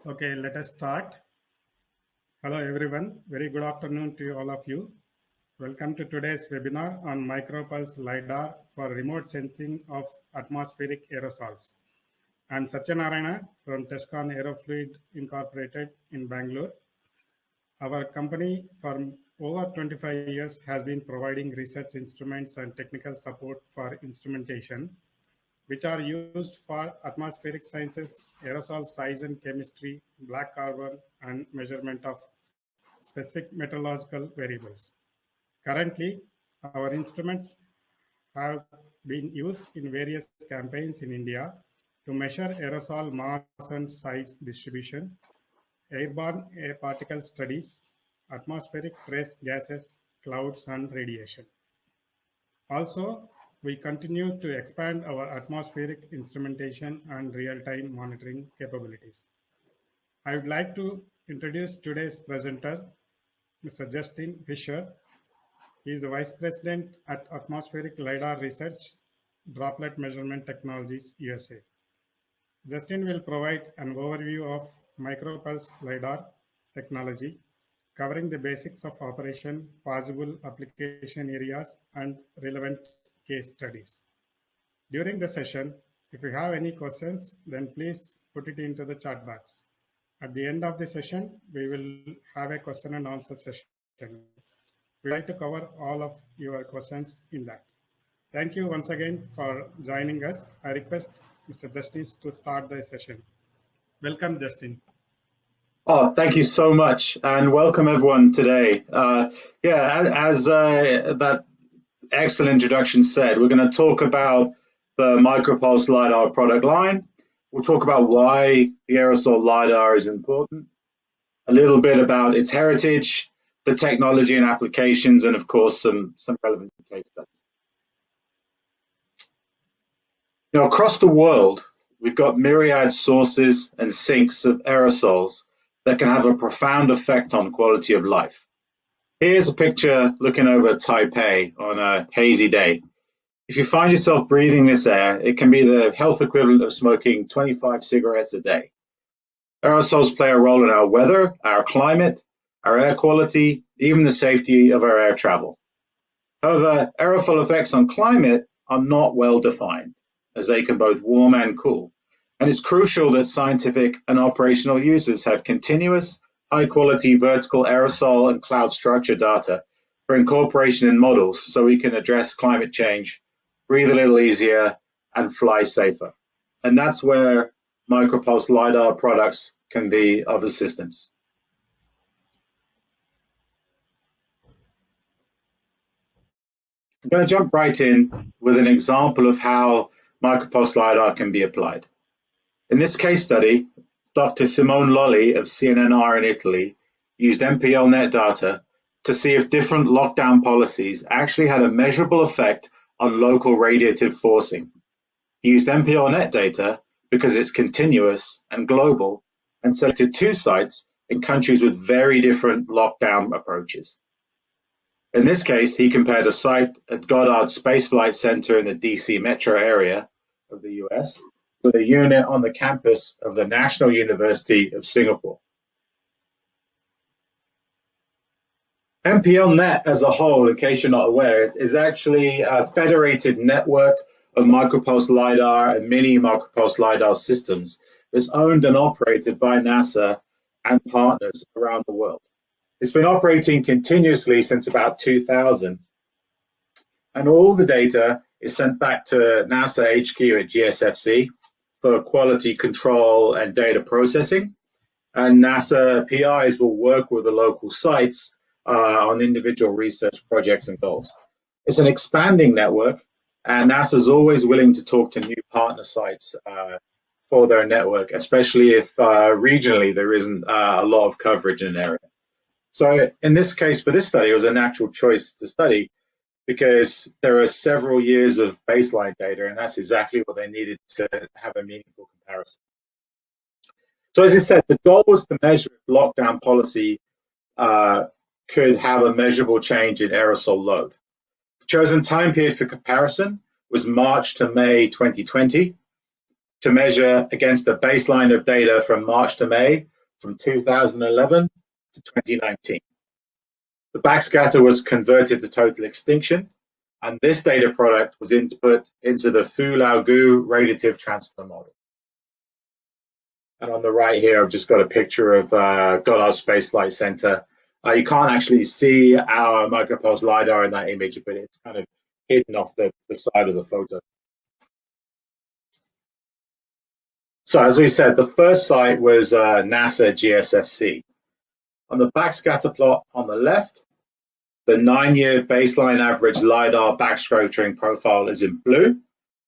Okay, let us start. Hello everyone, very good afternoon to all of you. Welcome to today's webinar on micropulse Lidar for remote sensing of atmospheric aerosols. I'm Satyanarayana from Tescon Aerofluid Incorporated in Bangalore. Our company for over 25 years has been providing research instruments and technical support for instrumentation which are used for atmospheric sciences, aerosol size and chemistry, black carbon, and measurement of specific meteorological variables. Currently, our instruments have been used in various campaigns in India to measure aerosol mass and size distribution, airborne air particle studies, atmospheric trace gases, clouds, and radiation. Also, we continue to expand our atmospheric instrumentation and real-time monitoring capabilities. I would like to introduce today's presenter, Mr. Justin Fisher. He is the Vice President at Atmospheric Lidar Research, Droplet Measurement Technologies, USA. Justin will provide an overview of micropulse LiDAR technology, covering the basics of operation, possible application areas, and relevant case studies. During the session, if you have any questions, then please put it into the chat box. At the end of the session, we will have a question and answer session. We like to cover all of your questions in that. Thank you once again for joining us. I request Mr. Justin to start the session. Welcome, Justin. Oh, thank you so much, and welcome everyone today. As that excellent introduction said, we're going to talk about the micropulse LiDAR product line. We'll talk about why the aerosol LiDAR is important, a little bit about its heritage, the technology and applications, and of course, some relevant case studies. Now, across the world, we've got myriad sources and sinks of aerosols that can have a profound effect on quality of life. Here's a picture looking over Taipei on a hazy day. If you find yourself breathing this air, it can be the health equivalent of smoking 25 cigarettes a day. Aerosols play a role in our weather, our climate, our air quality, even the safety of our air travel. However, aerosol effects on climate are not well defined, as they can both warm and cool. And it's crucial that scientific and operational users have continuous, high-quality vertical aerosol and cloud structure data for incorporation in models so we can address climate change, breathe a little easier, and fly safer. And that's where micropulse LiDAR products can be of assistance. I'm going to jump right in with an example of how micropulse LiDAR can be applied. In this case study, Dr. Simone Lolli of CNNR in Italy used MPL net data to see if different lockdown policies actually had a measurable effect on local radiative forcing. He used MPL net data because it's continuous and global and selected 2 sites in countries with very different lockdown approaches. In this case, he compared a site at Goddard Space Flight Center in the DC metro area of the US with a unit on the campus of the National University of Singapore. MPLNet as a whole, in case you're not aware, is actually a federated network of micropulse LiDAR and mini micropulse LiDAR systems that's owned and operated by NASA and partners around the world. It's been operating continuously since about 2000, and all the data is sent back to NASA HQ at GSFC for quality control and data processing, and NASA PIs will work with the local sites on individual research projects and goals. It's an expanding network, and NASA is always willing to talk to new partner sites for their network, especially if regionally there isn't a lot of coverage in an area. So in this case, for this study, it was a natural choice to study because there are several years of baseline data, and that's exactly what they needed to have a meaningful comparison. So as I said, the goal was to measure if lockdown policy could have a measurable change in aerosol load. The chosen time period for comparison was March to May 2020. to measure against a baseline of data from March to May from 2011 to 2019. The backscatter was converted to total extinction, and this data product was input into the Fu-Lao-Gu radiative transfer model. And on the right here, I've just got a picture of Goddard Space Flight Center. You can't actually see our micropulse LiDAR in that image, but it's kind of hidden off the side of the photo. So as we said, the first site was NASA GSFC. On the backscatter plot on the left, the 9-year baseline average LiDAR backscattering profile is in blue,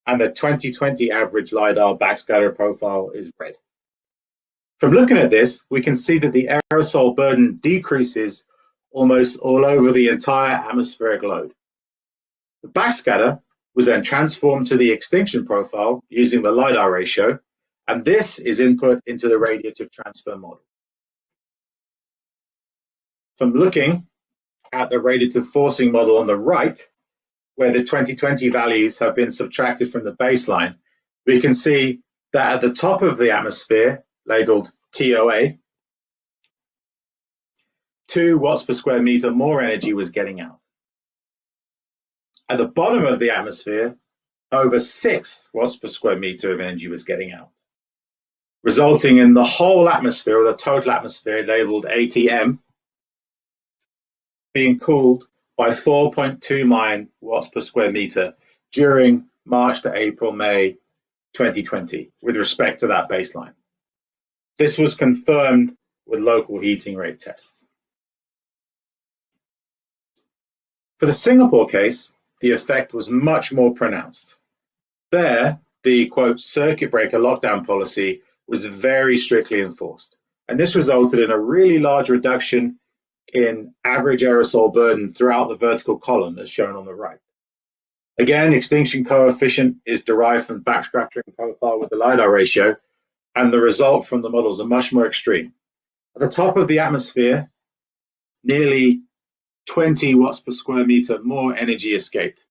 and the 2020 average LiDAR backscatter profile is red. From looking at this, we can see that the aerosol burden decreases almost all over the entire atmospheric load. The backscatter was then transformed to the extinction profile using the LiDAR ratio, and this is input into the radiative transfer model. From looking at the radiative forcing model on the right, where the 2020 values have been subtracted from the baseline, we can see that at the top of the atmosphere, labeled TOA, 2 watts per square meter more energy was getting out. At the bottom of the atmosphere, over 6 watts per square meter of energy was getting out, resulting in the whole atmosphere, or the total atmosphere, labeled ATM, being cooled by 4.29 watts per square meter during March to April, May 2020, with respect to that baseline. This was confirmed with local heating rate tests. For the Singapore case, the effect was much more pronounced. There, the quote circuit breaker lockdown policy was very strictly enforced, and this resulted in a really large reduction in average aerosol burden throughout the vertical column as shown on the right. Again, extinction coefficient is derived from backscattering profile with the LiDAR ratio, and the result from the models are much more extreme. At the top of the atmosphere, nearly 20 watts per square meter more energy escaped,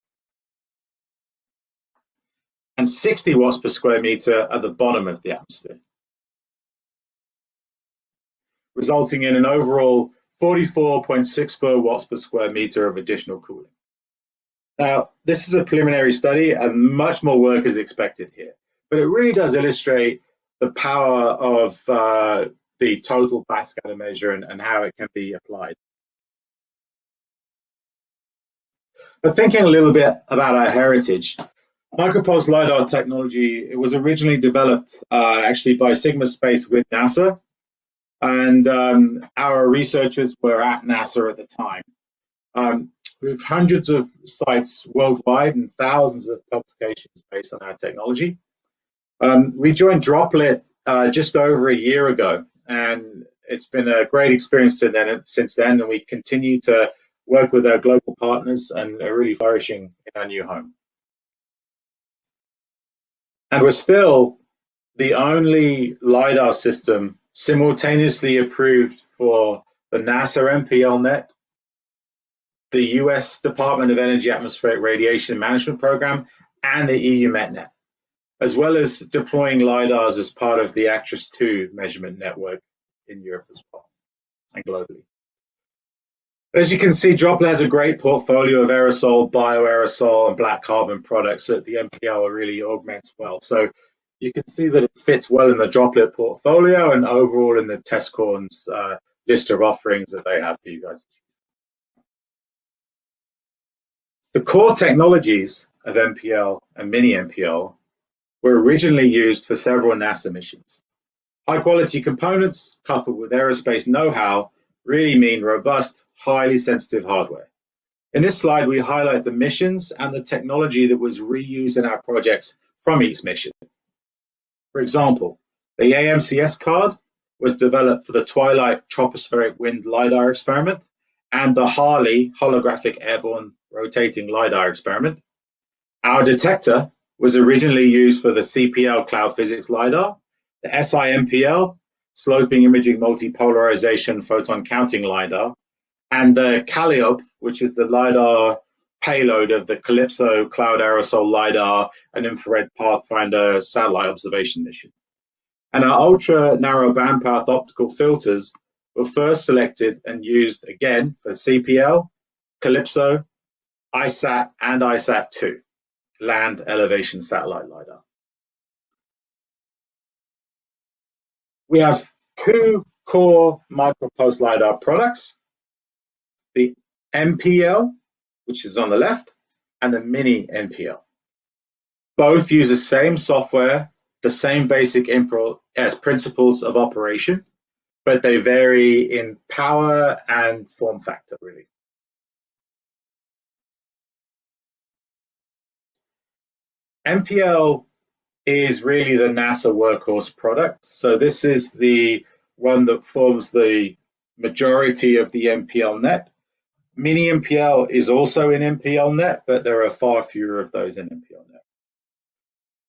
and 60 watts per square meter at the bottom of the atmosphere, resulting in an overall 44.64 watts per square meter of additional cooling. Now, this is a preliminary study and much more work is expected here, but it really does illustrate the power of the total backscatter measure and how it can be applied. But thinking a little bit about our heritage, micropulse LiDAR technology, it was originally developed actually by Sigma Space with NASA, and our researchers were at NASA at the time. We have hundreds of sites worldwide and thousands of publications based on our technology. We joined Droplet just over a year ago, and it's been a great experience since then, and we continue to work with our global partners and are really flourishing in our new home. And we're still the only LiDAR system simultaneously approved for the NASA MPL net, the US Department of Energy Atmospheric Radiation Management Program, and the EU MetNet, as well as deploying LiDARs as part of the Actris 2 measurement network in Europe as well, and globally. As you can see, Droplet has a great portfolio of aerosol, bioaerosol, and black carbon products that the MPL really augments well. So you can see that it fits well in the Droplet portfolio and overall in the Tescorn's list of offerings that they have for you guys. The core technologies of MPL and mini MPL were originally used for several NASA missions. High quality components coupled with aerospace know-how really mean robust, highly sensitive hardware. In this slide, we highlight the missions and the technology that was reused in our projects from each mission. For example, the AMCS card was developed for the Twilight Tropospheric Wind LiDAR experiment and the Harley Holographic Airborne Rotating LiDAR experiment. Our detector was originally used for the CPL Cloud Physics LiDAR, the SIMPL Sloping Imaging Multipolarization Photon Counting LiDAR, and the Calliope, which is the LiDAR payload of the Calypso Cloud Aerosol Lidar and Infrared Pathfinder satellite observation mission. And our ultra narrow bandpath optical filters were first selected and used again for CPL, Calypso, ISAT, and ISAT-2, land elevation satellite LiDAR. We have two core micropulse LiDAR products, the MPL, which is on the left, and the mini MPL. Both use the same software, the same basic principles of operation, but they vary in power and form factor, really. MPL is really the NASA workhorse product. So this is the one that forms the majority of the MPL net. Mini MPL is also in MPL net, but there are far fewer of those in MPL net.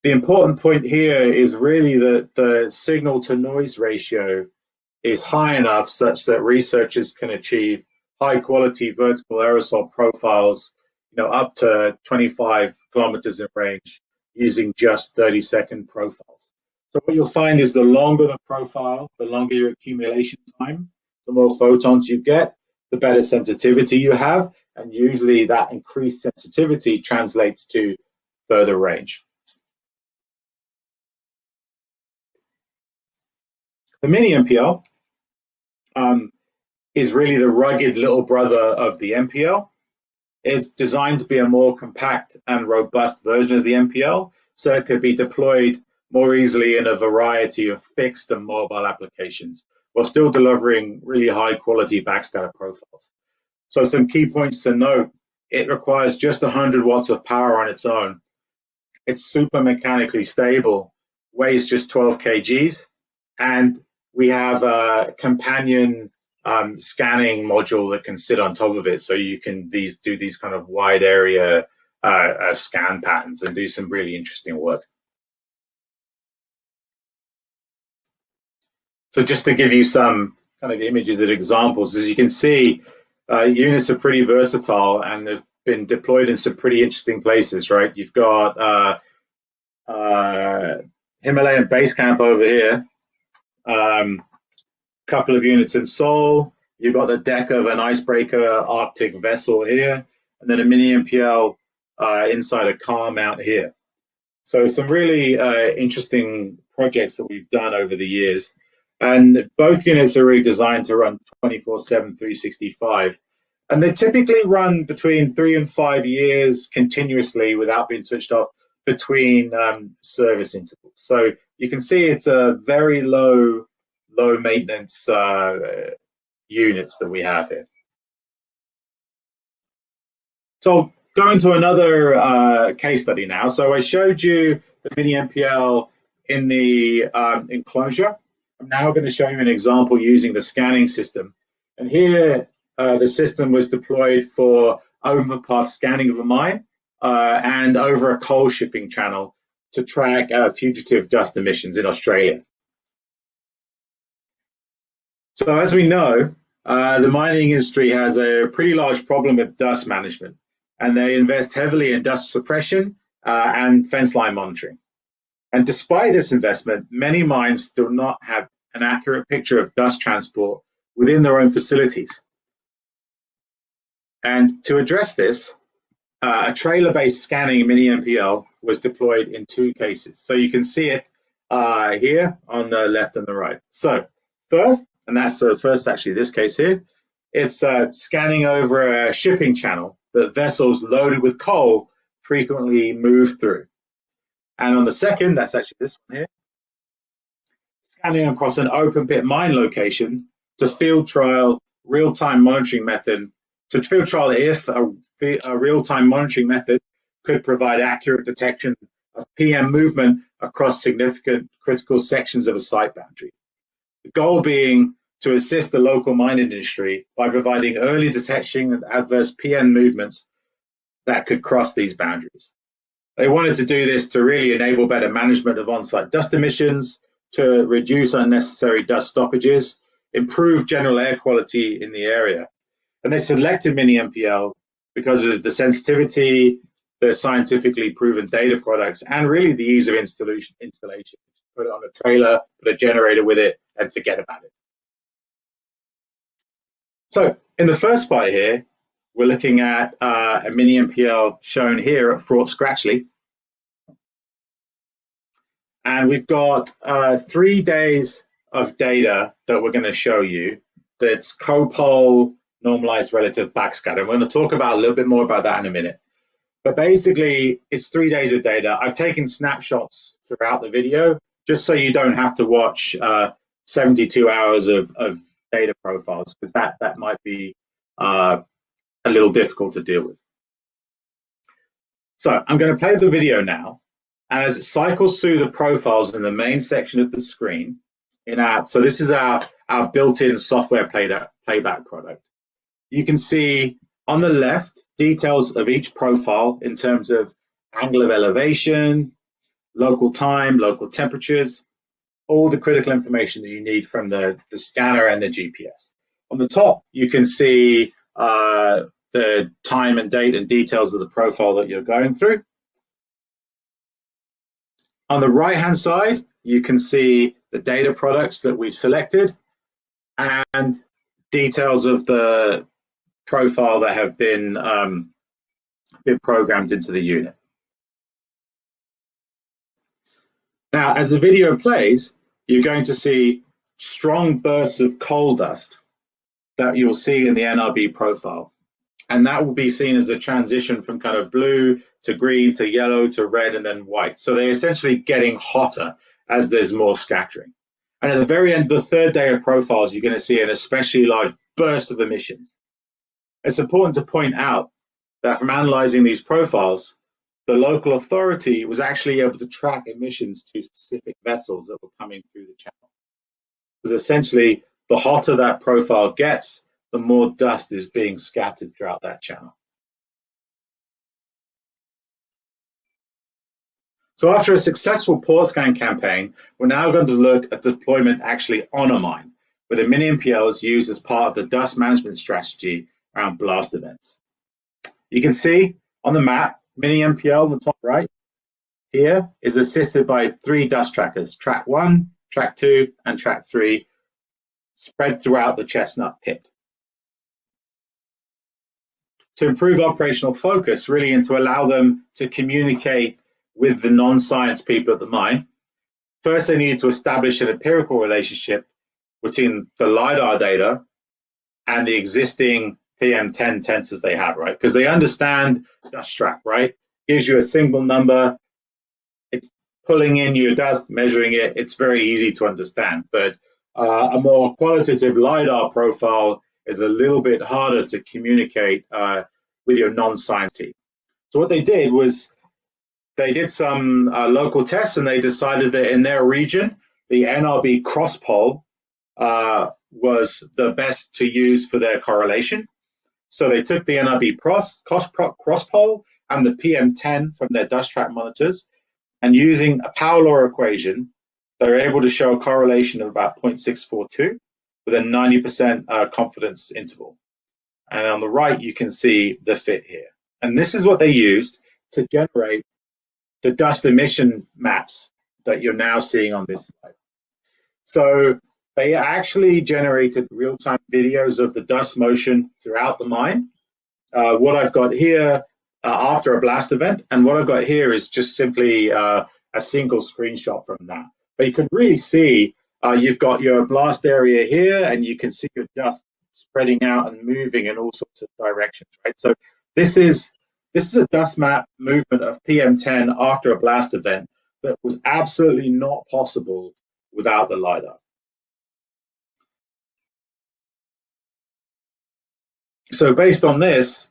The important point here is really that the signal to noise ratio is high enough such that researchers can achieve high quality vertical aerosol profiles, up to 25 kilometers in range using just 30-second profiles. So what you'll find is the longer the profile, the longer your accumulation time, the more photons you get, the better sensitivity you have, and usually that increased sensitivity translates to further range. The mini MPL is really the rugged little brother of the MPL. It's designed to be a more compact and robust version of the MPL, so it could be deployed more easily in a variety of fixed and mobile applications, while still delivering really high quality backscatter profiles. So some key points to note: it requires just 100 watts of power on its own. It's super mechanically stable, weighs just 12 kgs, and we have a companion scanning module that can sit on top of it, so you can do these kind of wide area scan patterns and do some really interesting work. So just to give you some kind of images and examples, as you can see, units are pretty versatile and have been deployed in some pretty interesting places, right? You've got Himalayan base camp over here, couple of units in Seoul. You've got the deck of an icebreaker Arctic vessel here, and then a mini MPL inside a car mount here. So some really interesting projects that we've done over the years. And both units are really designed to run 24/7, 365. And they typically run between 3 and 5 years continuously without being switched off between service intervals. So you can see it's a very low maintenance units that we have here. So going to another case study now. So I showed you the mini MPL in the enclosure. I'm now going to show you an example using the scanning system. And here the system was deployed for overpath scanning of a mine and over a coal shipping channel to track fugitive dust emissions in Australia. So as we know, the mining industry has a pretty large problem with dust management, and they invest heavily in dust suppression and fence line monitoring. And despite this investment, many mines do not have an accurate picture of dust transport within their own facilities. And to address this, a trailer-based scanning mini MPL was deployed in 2 cases. So you can see it here on the left and the right. So first, and that's the first actually this case here, it's scanning over a shipping channel that vessels loaded with coal frequently move through. And on the second, that's actually this one here, scanning across an open pit mine location to field trial real-time monitoring method, to field trial if a real-time monitoring method could provide accurate detection of PM movement across significant critical sections of a site boundary. The goal being to assist the local mining industry by providing early detection of adverse PM movements that could cross these boundaries. They wanted to do this to really enable better management of on-site dust emissions, to reduce unnecessary dust stoppages, improve general air quality in the area. And they selected mini MPL because of the sensitivity, the scientifically proven data products, and really the ease of installation. Put it on a trailer, put a generator with it, and forget about it. So in the first part here, we're looking at a mini MPL shown here at Fort Scratchley. And we've got 3 days of data that we're going to show you that's copole normalized relative backscatter. We're going to talk about a little bit more about that in a minute. But basically, it's 3 days of data. I've taken snapshots throughout the video just so you don't have to watch 72 hours of data profiles, because that might be a little difficult to deal with. So I'm going to play the video now. And as it cycles through the profiles in the main section of the screen, so this is our built-in software playback product. You can see on the left details of each profile in terms of angle of elevation, local time, local temperatures, all the critical information that you need from the scanner and the GPS. On the top, you can see the time and date and details of the profile that you're going through. On the right-hand side, you can see the data products that we've selected and details of the profile that have been programmed into the unit. Now, as the video plays, you're going to see strong bursts of coal dust that you'll see in the NRB profile. And that will be seen as a transition from kind of blue to green to yellow to red and then white. So they're essentially getting hotter as there's more scattering. And at the very end of the third day of profiles, you're going to see an especially large burst of emissions. It's important to point out that from analyzing these profiles, the local authority was actually able to track emissions to specific vessels that were coming through the channel. Because essentially, the hotter that profile gets, the more dust is being scattered throughout that channel. So after a successful port scan campaign, we're now going to look at deployment actually on a mine, where the mini MPL is used as part of the dust management strategy around blast events. You can see on the map, mini MPL on the top right here is assisted by 3 dust trackers, track 1, track 2, and track 3, spread throughout the chestnut pit. To improve operational focus, really, and to allow them to communicate with the non-science people at the mine, first they needed to establish an empirical relationship between the LiDAR data and the existing PM10 tensors they have, right? Because they understand dust track, right? Gives you a single number, it's pulling in your dust, measuring it, it's very easy to understand. But a more qualitative LiDAR profile is a little bit harder to communicate with your non-science team. So what they did was they did some local tests, and they decided that in their region, the NRB cross-pole was the best to use for their correlation. So they took the NRB cross-pole and the PM10 from their dust track monitors, and using a power law equation, they were able to show a correlation of about 0.642 with a 90% confidence interval. And on the right, you can see the fit here. And this is what they used to generate the dust emission maps that you're now seeing on this slide. So they actually generated real-time videos of the dust motion throughout the mine. What I've got here after a blast event, and what I've got here is just simply a single screenshot from that. But you can really see you've got your blast area here, and you can see your dust spreading out and moving in all sorts of directions, right? So this is a dust map movement of PM10 after a blast event that was absolutely not possible without the LiDAR. So based on this,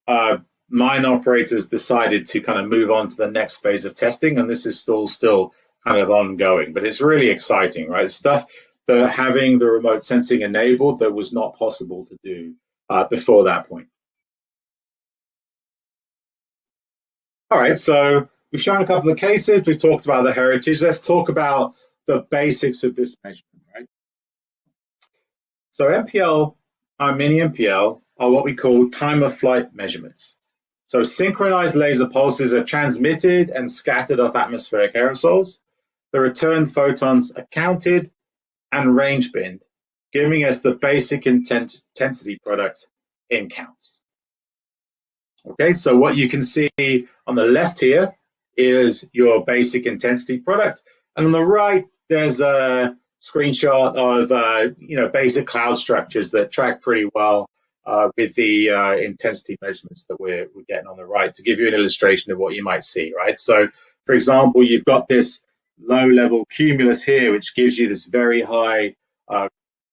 mine operators decided to kind of move on to the next phase of testing, and this is still kind of ongoing, but it's really exciting, right? Stuff that having the remote sensing enabled that was not possible to do before that point. All right, so we've shown a couple of cases, we've talked about the heritage. Let's talk about the basics of this measurement, right? So MPL, our mini MPL, are what we call time of flight measurements. So synchronized laser pulses are transmitted and scattered off atmospheric aerosols. The return photons are counted and range binned, giving us the basic intensity product in counts. Okay, so what you can see on the left here is your basic intensity product, and on the right there's a screenshot of basic cloud structures that track pretty well with the intensity measurements that we're getting on the right, to give you an illustration of what you might see, right? So, for example, you've got this low-level cumulus here, which gives you this very high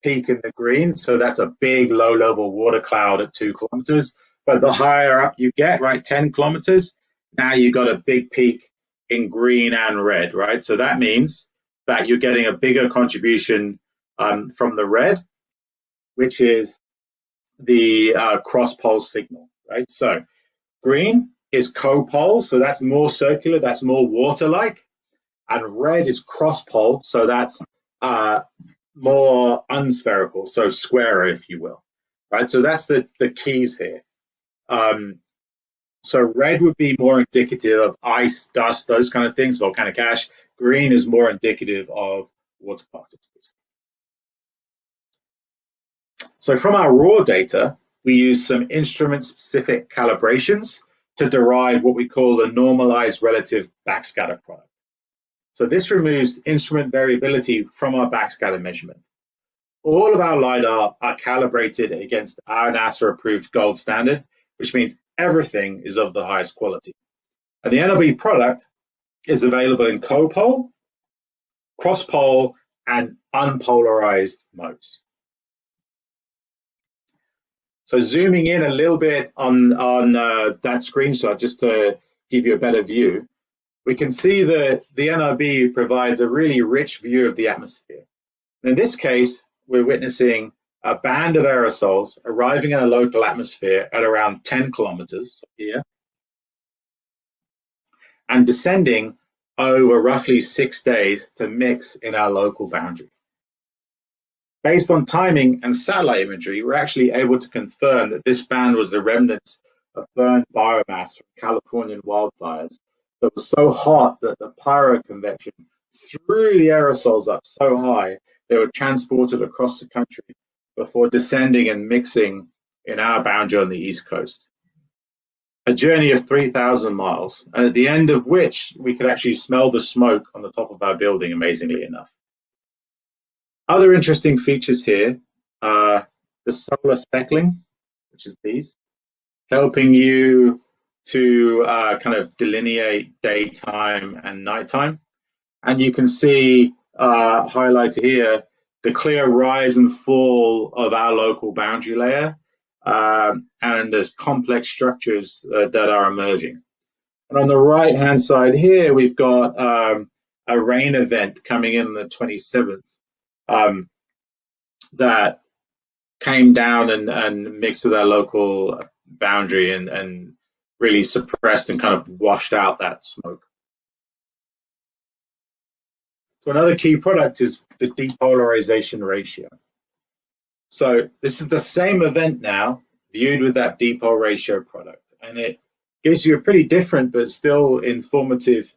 peak in the green. So that's a big low-level water cloud at 2 kilometers. But the higher up you get, right, 10 kilometers, now you've got a big peak in green and red, right? So that means that you're getting a bigger contribution from the red, which is the cross-pole signal, right? So green is co-pole, so that's more circular, that's more water-like, and red is cross-pole, so that's more unspherical, so squarer, if you will, right? So that's the keys here. So red would be more indicative of ice, dust, those kind of things, volcanic ash. Green is more indicative of water particles. So from our raw data, we use some instrument-specific calibrations to derive what we call the normalized relative backscatter product. So this removes instrument variability from our backscatter measurement. All of our LiDAR are calibrated against our NASA-approved gold standard, which means everything is of the highest quality. And the NRB product is available in copole, cross-pole, and unpolarized modes. So zooming in a little bit on that screenshot, just to give you a better view, we can see that the NRB provides a really rich view of the atmosphere. And in this case, we're witnessing a band of aerosols arriving in a local atmosphere at around 10 kilometers here and descending over roughly 6 days to mix in our local boundary. Based on timing and satellite imagery, we're actually able to confirm that this band was the remnants of burned biomass from Californian wildfires that was so hot that the pyroconvection threw the aerosols up so high they were transported across the country before descending and mixing in our boundary on the East Coast. A journey of 3,000 miles, and at the end of which we could actually smell the smoke on the top of our building, amazingly enough. Other interesting features here are the solar speckling, which is these, helping you to kind of delineate daytime and nighttime. And you can see highlighted here the clear rise and fall of our local boundary layer, and there's complex structures that are emerging. And on the right-hand side here, we've got a rain event coming in on the 27th that came down and mixed with our local boundary and really suppressed and kind of washed out that smoke. So another key product is the depolarization ratio. So this is the same event now viewed with that dipole ratio product, and it gives you a pretty different but still informative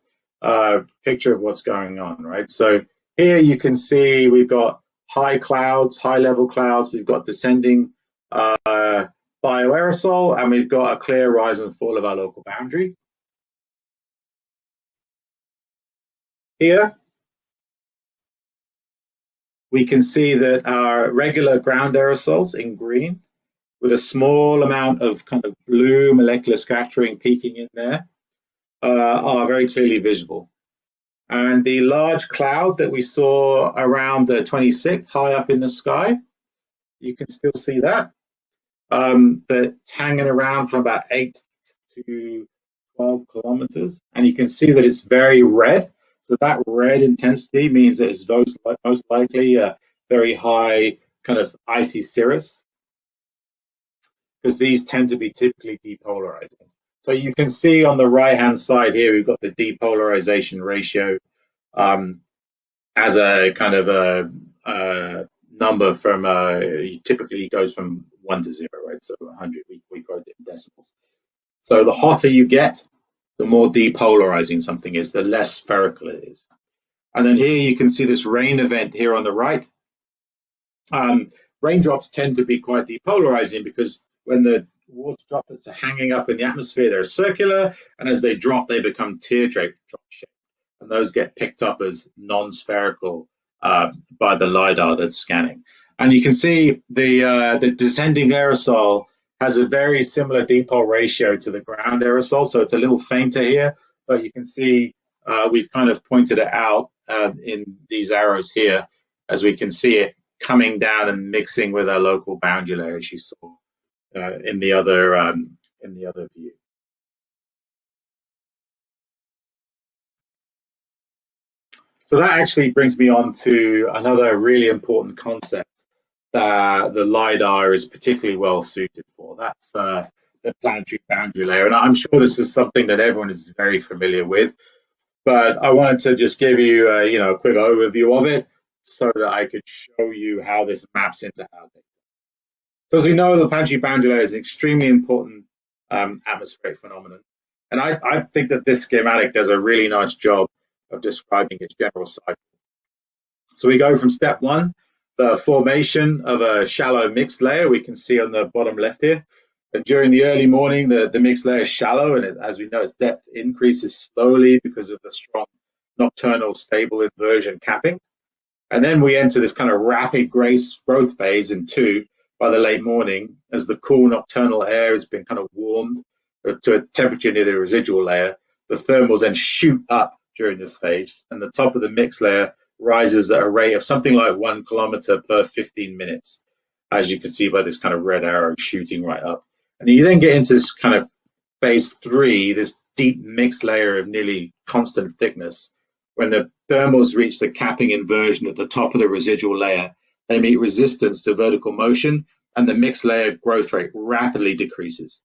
picture of what's going on, right? So here you can see we've got high clouds, high level clouds, we've got descending bioaerosol, and we've got a clear rise and fall of our local boundary. Here we can see that our regular ground aerosols in green, with a small amount of kind of blue molecular scattering peeking in there, are very clearly visible. And the large cloud that we saw around the 26th, high up in the sky, you can still see that. That's hanging around from about 8 to 12 kilometers. And you can see that it's very red. So that red intensity means that it's most likely a very high kind of icy cirrus, because these tend to be typically depolarizing. So you can see on the right-hand side here, we've got the depolarization ratio as a kind of a number from typically goes from 1 to 0, right? So 100, we quote it in decimals. So the hotter you get, the more depolarizing something is, the less spherical it is. And then here you can see this rain event here on the right. Raindrops tend to be quite depolarizing because when the water droplets are hanging up in the atmosphere, they're circular, and as they drop, they become teardrop shaped, and those get picked up as non-spherical by the lidar that's scanning. And you can see the descending aerosol has a very similar dipole ratio to the ground aerosol, so it's a little fainter here, but you can see we've kind of pointed it out in these arrows here, as we can see it coming down and mixing with our local boundary layer, as you saw in the other view. So that actually brings me on to another really important concept that the LiDAR is particularly well suited for. That's the planetary boundary layer. And I'm sure this is something that everyone is very familiar with, but I wanted to just give you a quick overview of it so that I could show you how this maps into our data. So as we know, the planetary boundary layer is an extremely important atmospheric phenomenon. And I think that this schematic does a really nice job of describing its general cycle. So we go from step one, the formation of a shallow mixed layer, we can see on the bottom left here. And during the early morning, the mixed layer is shallow, and as we know, its depth increases slowly because of the strong nocturnal stable inversion capping. And then we enter this kind of rapid growth phase in 2 by the late morning, as the cool nocturnal air has been kind of warmed to a temperature near the residual layer. The thermals then shoot up during this phase, and the top of the mixed layer rises at a rate of something like 1 kilometer per 15 minutes, as you can see by this kind of red arrow shooting right up. And you then get into this kind of phase 3, this deep mixed layer of nearly constant thickness. When the thermals reach the capping inversion at the top of the residual layer, they meet resistance to vertical motion, and the mixed layer growth rate rapidly decreases.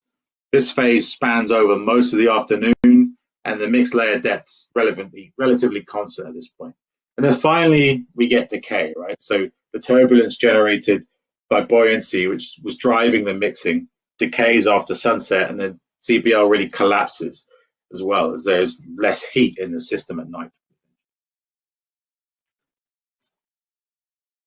This phase spans over most of the afternoon, and the mixed layer depth is relatively constant at this point. And then finally, we get decay, right? So the turbulence generated by buoyancy, which was driving the mixing, decays after sunset, and then CBL really collapses as well, as there's less heat in the system at night.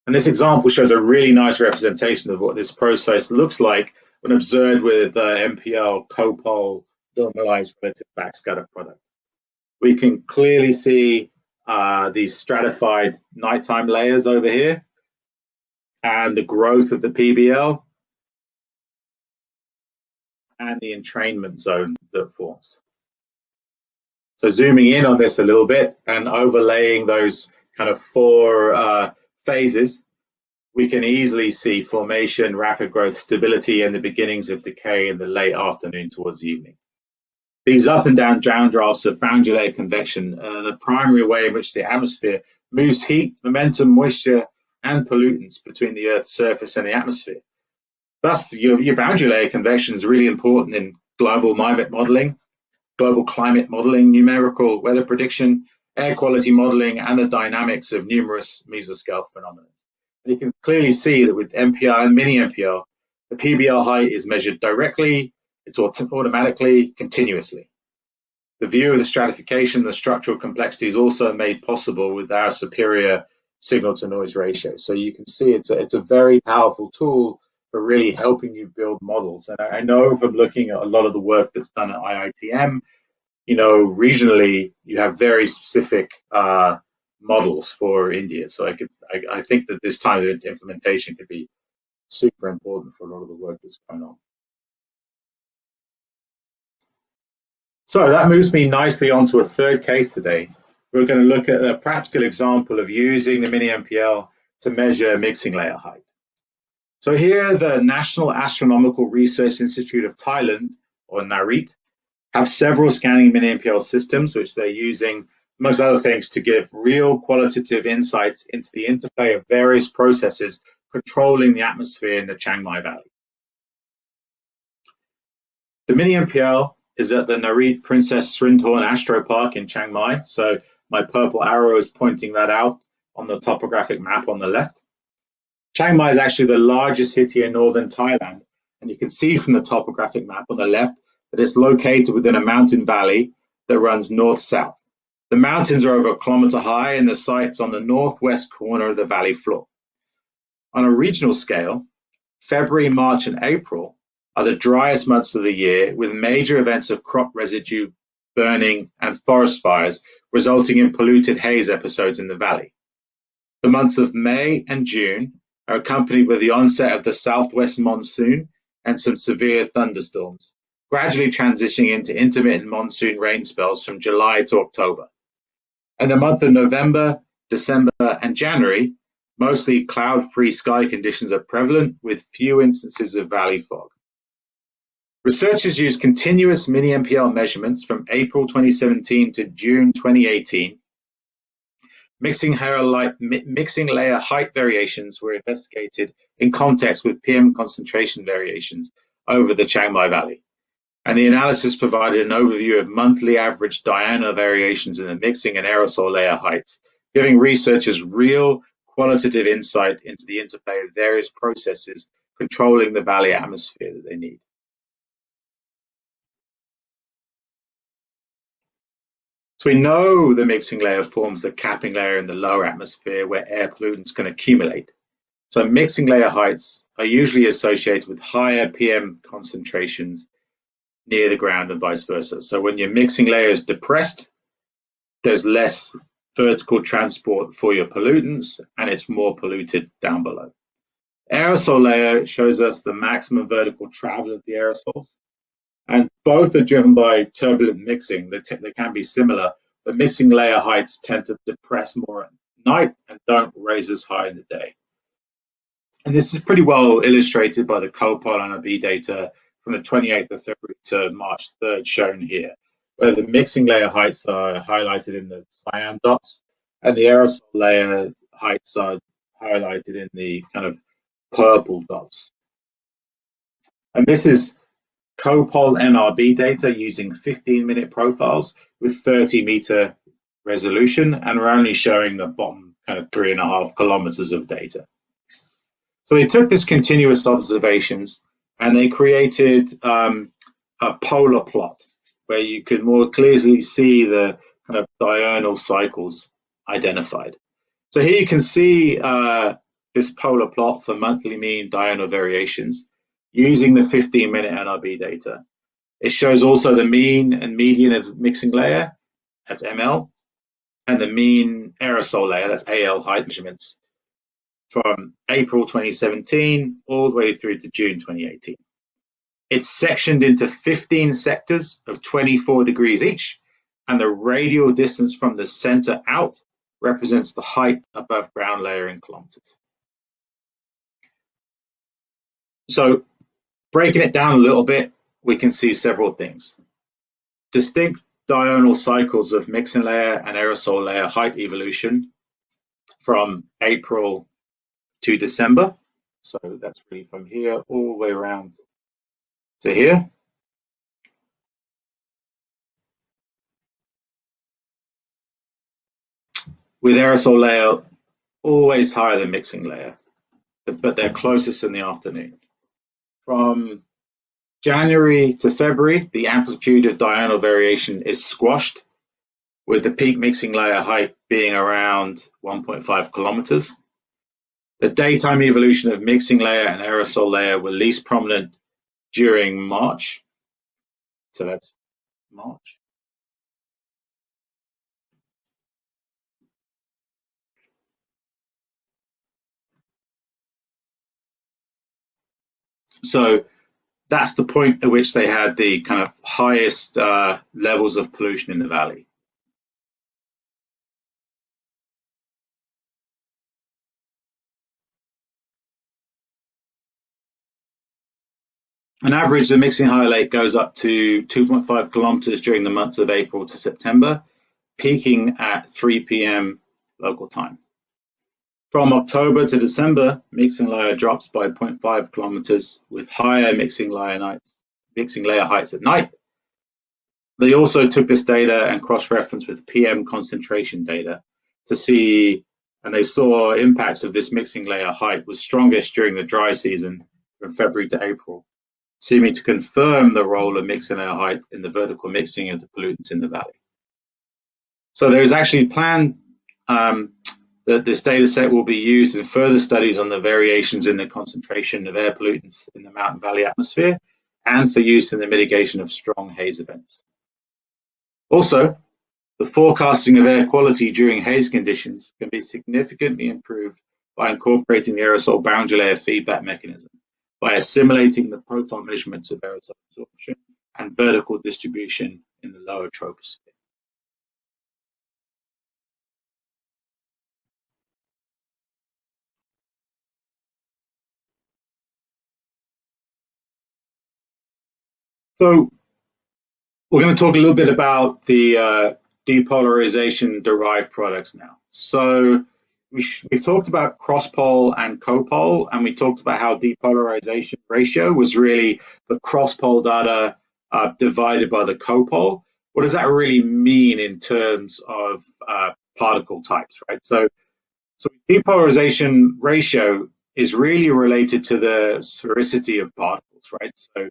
And this example shows a really nice representation of what this process looks like when observed with MPL copol normalized relative backscatter product. We can clearly see these stratified nighttime layers over here and the growth of the PBL and the entrainment zone that forms. So zooming in on this a little bit and overlaying those kind of 4 phases, we can easily see formation, rapid growth, stability, and the beginnings of decay in the late afternoon towards evening. These up and down downdrafts of boundary layer convection are the primary way in which the atmosphere moves heat, momentum, moisture, and pollutants between the Earth's surface and the atmosphere. Thus, your boundary layer convection is really important in global climate modeling, numerical weather prediction, air quality modeling, and the dynamics of numerous mesoscale phenomena. And you can clearly see that with MPL and mini MPL, the PBL height is measured directly, it's automatically, continuously. The view of the stratification, the structural complexity is also made possible with our superior signal to noise ratio. So you can see it's a very powerful tool for really helping you build models. And I know from looking at a lot of the work that's done at IITM, regionally, you have very specific models for India. So I think that this time of implementation could be super important for a lot of the work that's going on. So that moves me nicely onto a third case today. We're going to look at a practical example of using the mini MPL to measure mixing layer height. So here, the National Astronomical Research Institute of Thailand, or NARIT, have several scanning mini MPL systems, which they're using, amongst other things, to give real qualitative insights into the interplay of various processes controlling the atmosphere in the Chiang Mai Valley. The mini MPL is at the Narit Princess Srinthorn Astro Park in Chiang Mai. So my purple arrow is pointing that out on the topographic map on the left. Chiang Mai is actually the largest city in northern Thailand, and you can see from the topographic map on the left that it's located within a mountain valley that runs north-south. The mountains are over a kilometer high, and the site's on the northwest corner of the valley floor. On a regional scale, February, March, and April are the driest months of the year, with major events of crop residue burning and forest fires resulting in polluted haze episodes in the valley. The months of May and June are accompanied with the onset of the southwest monsoon and some severe thunderstorms, gradually transitioning into intermittent monsoon rain spells from July to October. In the month of November, December, and January, mostly cloud-free sky conditions are prevalent, with few instances of valley fog. Researchers used continuous mini-MPL measurements from April 2017 to June 2018. Mixing layer height variations were investigated in context with PM concentration variations over the Chiang Mai Valley. And the analysis provided an overview of monthly average diurnal variations in the mixing and aerosol layer heights, giving researchers real qualitative insight into the interplay of various processes controlling the valley atmosphere that they need. So we know the mixing layer forms the capping layer in the lower atmosphere where air pollutants can accumulate. So mixing layer heights are usually associated with higher PM concentrations near the ground and vice versa. So when your mixing layer is depressed, there's less vertical transport for your pollutants and it's more polluted down below. Aerosol layer shows us the maximum vertical travel of the aerosols, and both are driven by turbulent mixing. They can be similar, but mixing layer heights tend to depress more at night and don't raise as high in the day. And this is pretty well illustrated by the COPOL NRB data from the 28th of February to March 3rd shown here, where the mixing layer heights are highlighted in the cyan dots and the aerosol layer heights are highlighted in the kind of purple dots. And this is COPOL NRB data using 15-minute profiles with 30-meter resolution, and we're only showing the bottom kind of 3.5 kilometers of data. So they took this continuous observations and they created a polar plot where you could more clearly see the kind of diurnal cycles identified. So here you can see this polar plot for monthly mean diurnal variations using the 15-minute NRB data. It shows also the mean and median of mixing layer, that's ML, and the mean aerosol layer, that's AL height measurements, from April 2017 all the way through to June 2018. It's sectioned into 15 sectors of 24 degrees each, and the radial distance from the center out represents the height above ground layer in kilometers. So breaking it down a little bit, we can see several things. Distinct diurnal cycles of mixing layer and aerosol layer height evolution from April to December. So that's really from here all the way around to here. With aerosol layer always higher than mixing layer, but they're closest in the afternoon. From January to February, the amplitude of diurnal variation is squashed, with the peak mixing layer height being around 1.5 kilometers. The daytime evolution of mixing layer and aerosol layer were least prominent during March. So that's March. So that's the point at which they had the kind of highest levels of pollution in the valley. On average, the mixing high lake goes up to 2.5 kilometers during the months of April to September, peaking at 3 p.m. local time. From October to December, mixing layer drops by 0.5 kilometers with higher mixing layer heights at night. They also took this data and cross-referenced with PM concentration data to see And they saw impacts of this mixing layer height was strongest during the dry season from February to April, seeming to confirm the role of mixing layer height in the vertical mixing of the pollutants in the valley. So there is actually planned that this data set will be used in further studies on the variations in the concentration of air pollutants in the Mountain Valley atmosphere and for use in the mitigation of strong haze events. Also, the forecasting of air quality during haze conditions can be significantly improved by incorporating the aerosol boundary layer feedback mechanism, by assimilating the profile measurements of aerosol absorption and vertical distribution in the lower troposphere. So we're going to talk a little bit about the depolarization derived products now. So we've talked about cross-pole and co-pole, and we talked about how depolarization ratio was really the cross-pole data divided by the co-pole. What does that really mean in terms of particle types, right? So depolarization ratio is really related to the sphericity of particles, right? So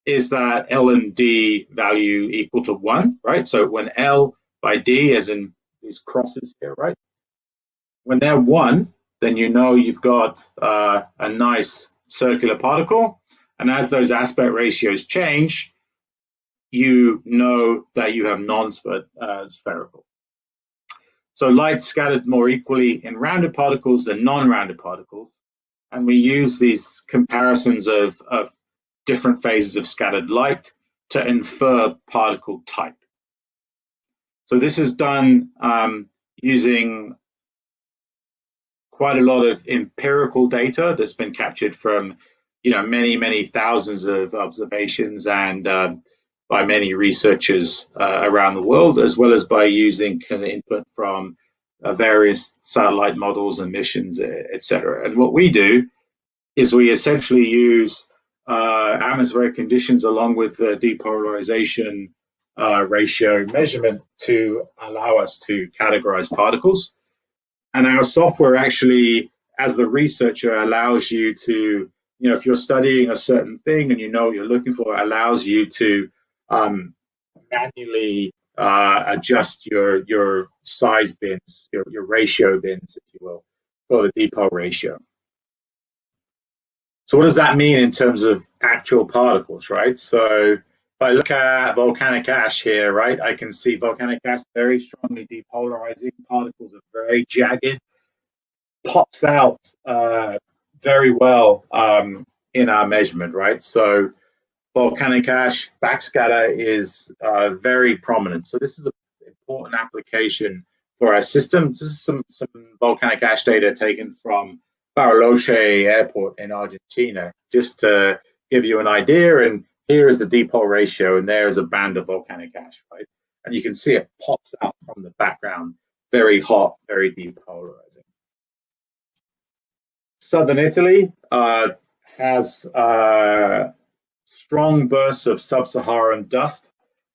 is that L and D value equal to 1, right? So when L by D, as in these crosses here, right? When they're 1, then you know you've got a nice circular particle. And as those aspect ratios change, you know that you have non-spherical. So light scattered more equally in rounded particles than non-rounded particles. And we use these comparisons of different phases of scattered light to infer particle type. So this is done using quite a lot of empirical data that's been captured from, many thousands of observations and by many researchers around the world, as well as by using kind of input from various satellite models and missions, etc. And what we do is we essentially use atmospheric conditions along with the depolarization ratio measurement to allow us to categorize particles. And our software actually, as the researcher, allows you to, if you're studying a certain thing and you know what you're looking for, it allows you to manually adjust your size bins, your ratio bins, if you will, for the depol ratio. So what does that mean in terms of actual particles, right? So if I look at volcanic ash here, right, I can see volcanic ash very strongly depolarizing. Particles are very jagged, pops out very well in our measurement, right? So volcanic ash backscatter is very prominent. So this is an important application for our system. This is some volcanic ash data taken from Bariloche Airport in Argentina, just to give you an idea. And here is the depol ratio, and there is a band of volcanic ash, right? And you can see it pops out from the background, very hot, very depolarizing. Southern Italy has strong bursts of sub-Saharan dust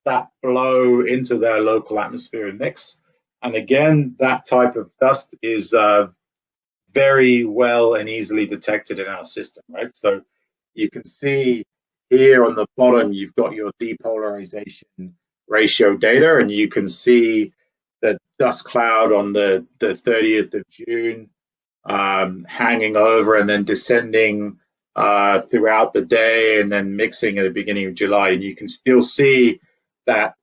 that blow into their local atmosphere and mix. And again, that type of dust is very well and easily detected in our system, right? So you can see here on the bottom, you've got your depolarization ratio data, and you can see the dust cloud on the 30th of June hanging over and then descending throughout the day and then mixing at the beginning of July. And you can still see that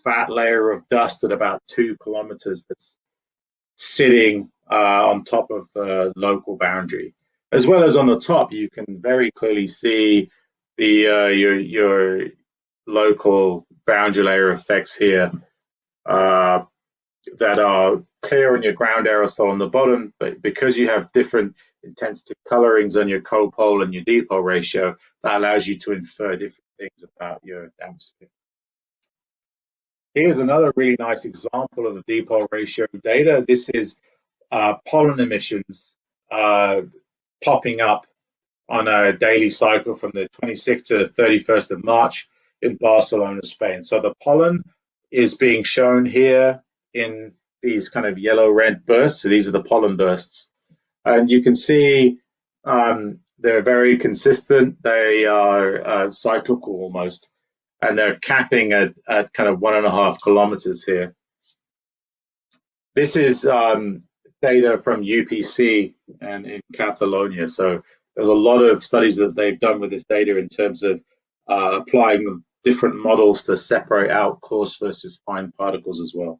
fat layer of dust at about 2 kilometers that's sitting on top of the local boundary. As well as on the top, you can very clearly see the your local boundary layer effects here that are clear on your ground aerosol on the bottom, but because you have different intensity colorings on your copole and your depol ratio, that allows you to infer different things about your atmosphere. Here's another really nice example of the depol ratio data. This is pollen emissions popping up on a daily cycle from the 26th to the 31st of March in Barcelona, Spain. So the pollen is being shown here in these kind of yellow-red bursts. So these are the pollen bursts. And you can see they're very consistent. They are cyclical almost, and they're capping at kind of 1.5 kilometers here. This is data from UPC and in Catalonia. So there's a lot of studies that they've done with this data in terms of applying different models to separate out coarse versus fine particles as well.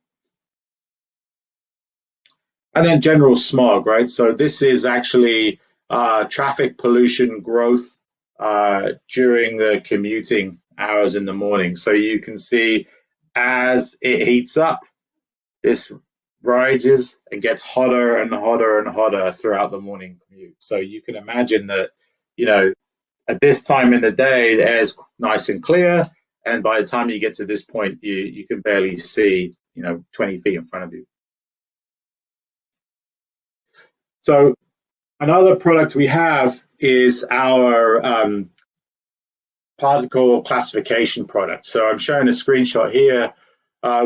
And then general smog, right? So this is actually traffic pollution growth during the commuting hours in the morning. So you can see as it heats up, this rises and gets hotter and hotter and hotter throughout the morning commute. So you can imagine that, you know, at this time in the day, the air's nice and clear, and by the time you get to this point, you can barely see, 20 feet in front of you. So another product we have is our particle classification product. So I'm showing a screenshot here.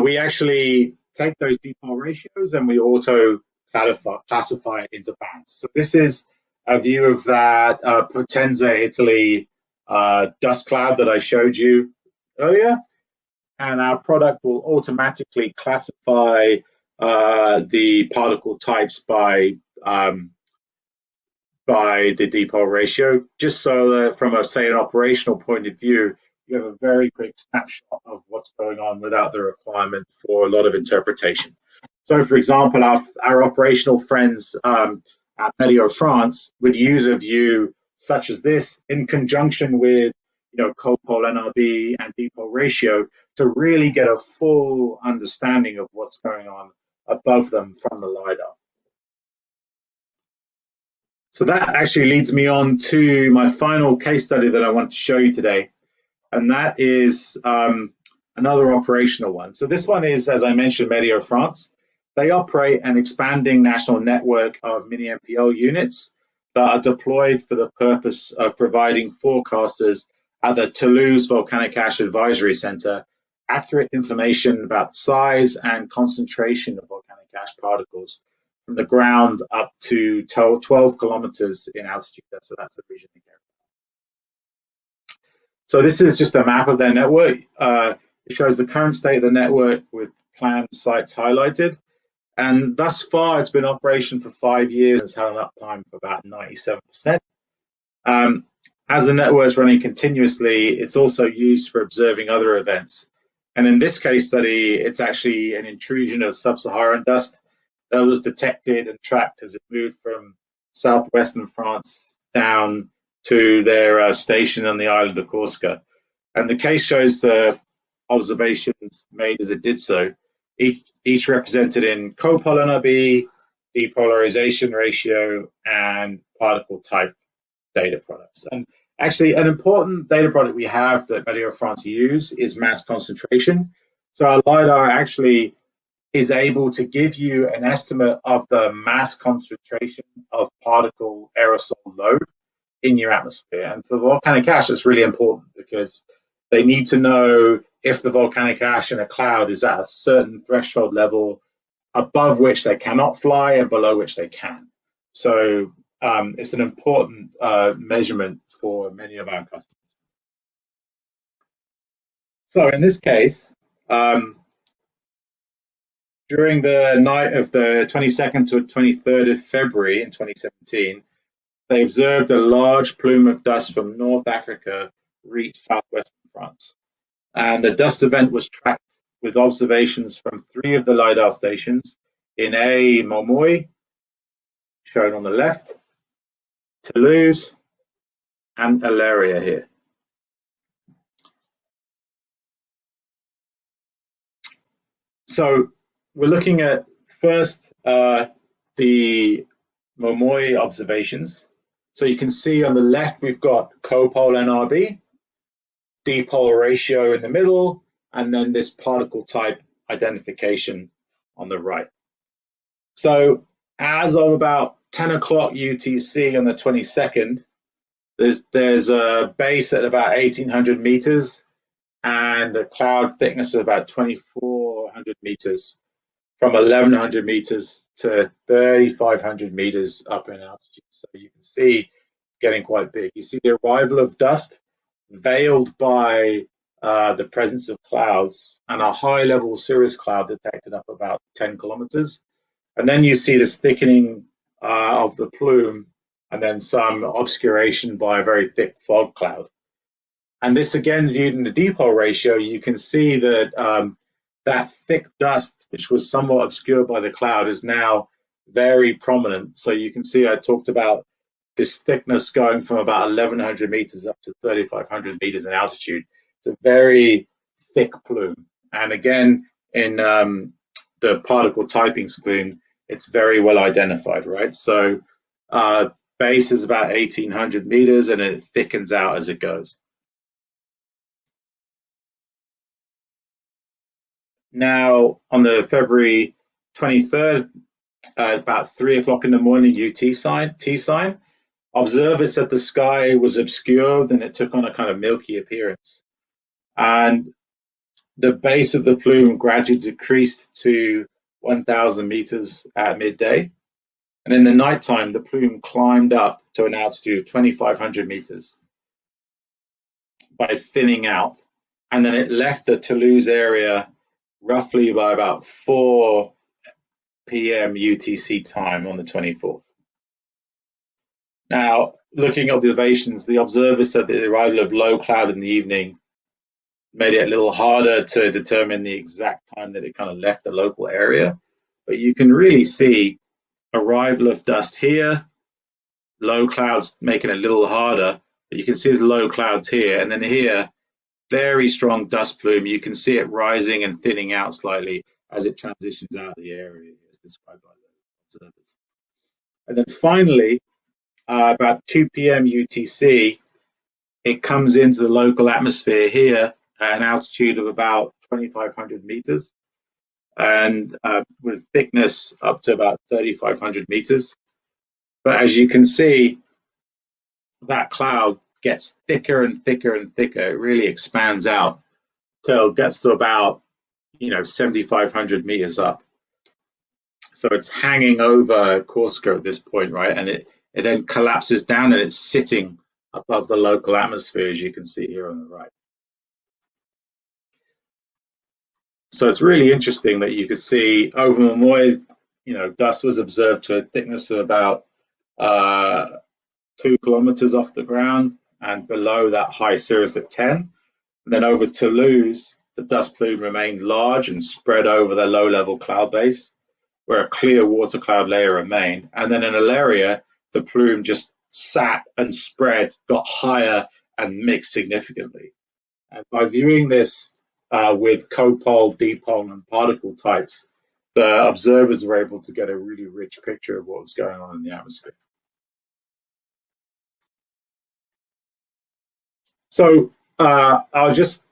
We actually take those dipole ratios and we auto classify it into bands. So this is a view of that Potenza, Italy dust cloud that I showed you earlier. And our product will automatically classify the particle types by the dipole ratio, just so that from an operational point of view, you have a very quick snapshot of what's going on without the requirement for a lot of interpretation. So, for example, our operational friends at Medio France would use a view such as this in conjunction with, copole NRB and dipole ratio to really get a full understanding of what's going on above them from the LiDAR. So that actually leads me on to my final case study that I want to show you today. And that is another operational one. So this one is, as I mentioned, Medio France. They operate an expanding national network of mini MPL units that are deployed for the purpose of providing forecasters at the Toulouse Volcanic Ash Advisory Center accurate information about the size and concentration of volcanic ash particles from the ground up to 12 kilometers in altitude. So that's the region they care about. So this is just a map of their network. It shows the current state of the network with planned sites highlighted. And thus far, it's been in operation for 5 years and it's had an uptime for about 97%. As the network is running continuously, it's also used for observing other events. And in this case study, it's actually an intrusion of sub-Saharan dust that was detected and tracked as it moved from southwestern France down to their station on the island of Corsica. And the case shows the observations made as it did so, each represented in copole NRB, depolarization ratio, and particle type data products. And actually, an important data product we have that Medio France use is mass concentration. So our LiDAR actually is able to give you an estimate of the mass concentration of particle aerosol load in your atmosphere. And for volcanic ash, it's really important because they need to know if the volcanic ash in a cloud is at a certain threshold level above which they cannot fly and below which they can. So it's an important measurement for many of our customers. So in this case, during the night of the 22nd to 23rd of February in 2017, they observed a large plume of dust from North Africa reach southwestern France. And the dust event was tracked with observations from 3 of the LiDAR stations in Montmoy, shown on the left, Toulouse, and Aleria here. So we're looking at first the Montmoy observations. So you can see on the left we've got copole NRB, dipole ratio in the middle, and then this particle type identification on the right. So as of about 10 o'clock UTC on the 22nd, there's a base at about 1,800 meters and a cloud thickness of about 2,400 meters. from 1100 meters to 3500 meters up in altitude. So you can see getting quite big. You see the arrival of dust veiled by the presence of clouds, and a high level cirrus cloud detected up about 10 kilometers. And then you see this thickening of the plume, and then some obscuration by a very thick fog cloud. And this, again, viewed in the dipole ratio, you can see that that thick dust, which was somewhat obscured by the cloud, is now very prominent. So you can see I talked about this thickness going from about 1100 meters up to 3500 meters in altitude. It's a very thick plume. And again, in the particle typing scheme, it's very well identified, right? So base is about 1800 meters, and it thickens out as it goes. Now, on the February 23rd, about 3 o'clock in the morning T sign, observers said the sky was obscured and it took on a kind of milky appearance. And the base of the plume gradually decreased to 1,000 meters at midday. And in the nighttime, the plume climbed up to an altitude of 2,500 meters by thinning out. And then it left the Toulouse area roughly by about 4 p.m. UTC time on the 24th. Now, looking at observations, the observers said that the arrival of low cloud in the evening made it a little harder to determine the exact time that it kind of left the local area. But you can really see arrival of dust here, low clouds making it a little harder. But you can see there's low clouds here, and then here, very strong dust plume. You can see it rising and thinning out slightly as it transitions out of the area, as described by the observers. And then finally, about 2 p.m. UTC, it comes into the local atmosphere here at an altitude of about 2,500 meters, and with thickness up to about 3,500 meters. But as you can see, that cloud gets thicker and thicker and thicker. It really expands out till it gets to about 7,500 meters up. So it's hanging over Corsica at this point, right? And it then collapses down, and it's sitting above the local atmosphere, as you can see here on the right. So it's really interesting that you could see over Momoy, dust was observed to a thickness of about 2 kilometers off the ground, and below that high cirrus at 10. And then over Toulouse, the dust plume remained large and spread over the low-level cloud base, where a clear water cloud layer remained. And then in Alaria, the plume just sat and spread, got higher, and mixed significantly. And by viewing this with copole, dipole, and particle types, the observers were able to get a really rich picture of what was going on in the atmosphere. So I'll just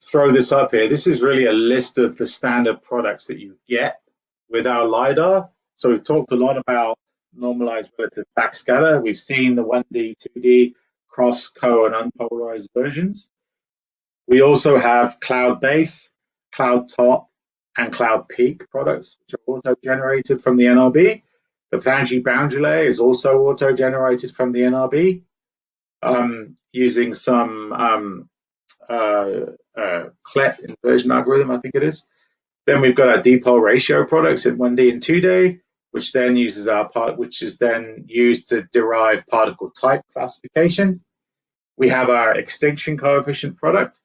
throw this up here. This is really a list of the standard products that you get with our LiDAR. So we've talked a lot about normalized relative backscatter. We've seen the 1D, 2D, cross, co, and unpolarized versions. We also have cloud base, cloud top, and cloud peak products, which are auto-generated from the NRB. The Planetary boundary layer is also auto-generated from the NRB using some CLEP inversion algorithm, I think it is. Then we've got our dipole ratio products in 1D and 2D, which then uses which is then used to derive particle type classification. We have our extinction coefficient product,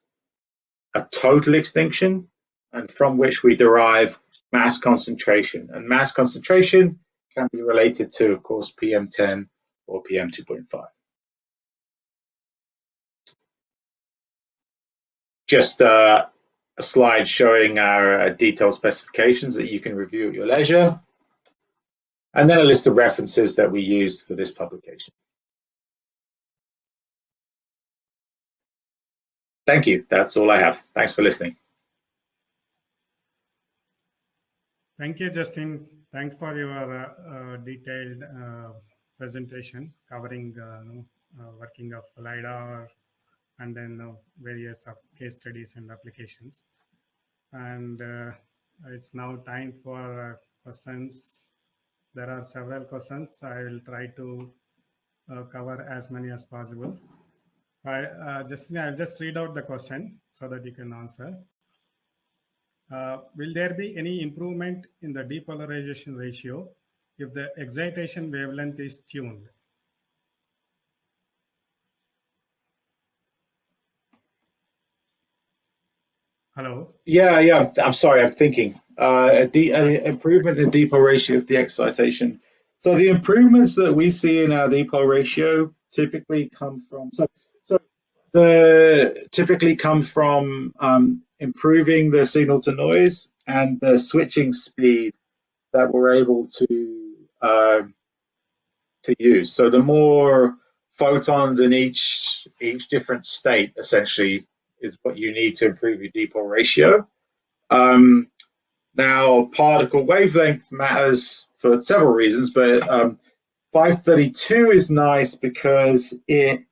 a total extinction, and from which we derive mass concentration. And mass concentration can be related to, of course, PM10 or PM2.5. Just a slide showing our detailed specifications that you can review at your leisure, and then a list of references that we used for this publication. Thank you. That's all I have. Thanks for listening. Thank you, Justin. Thanks for your detailed presentation covering working of LiDAR and then various case studies and applications. And It's now time for questions. There are several questions. I will try to cover as many as possible. I'll just read out the question so that you can answer. Will there be any improvement in the depolarization ratio if the excitation wavelength is tuned? Hello? Yeah. I'm sorry, I'm thinking. An improvement in depot ratio of the excitation. So the improvements that we see in our depot ratio typically come from improving the signal to noise and the switching speed that we're able to use. So the more photons in each different state essentially is what you need to improve your depot ratio. Now, particle wavelength matters for several reasons, but 532 is nice because it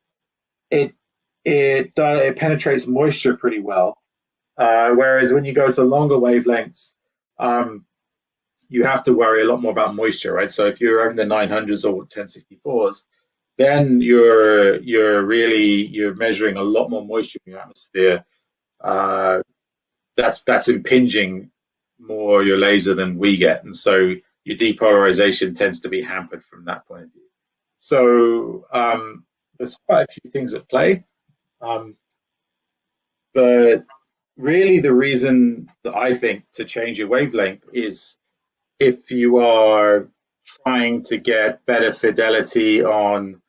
penetrates moisture pretty well. Whereas when you go to longer wavelengths, you have to worry a lot more about moisture, right? So if you're in the 900s or 1064s, then you're measuring a lot more moisture in your atmosphere. That's impinging more your laser than we get, and so your depolarization tends to be hampered from that point of view. So there's quite a few things at play, but really the reason that I think to change your wavelength is if you are trying to get better fidelity on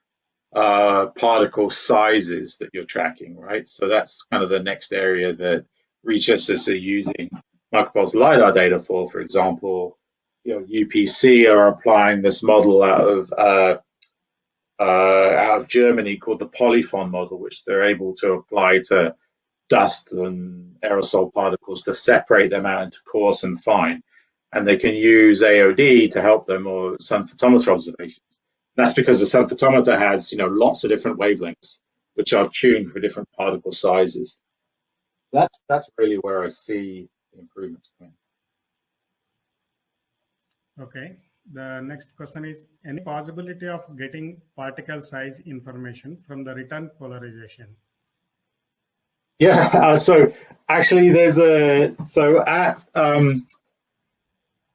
particle sizes that you're tracking, right? So that's kind of the next area that researchers are using micropulse LiDAR data for example, UPC are applying this model out of Germany called the polyphon model, which they're able to apply to dust and aerosol particles to separate them out into coarse and fine. And they can use AOD to help them, or sun photometer observations. That's because the sun photometer has, lots of different wavelengths, which are tuned for different particle sizes. That's really where I see the improvements coming. Okay. The next question is, any possibility of getting particle size information from the return polarization? Yeah, so actually there's at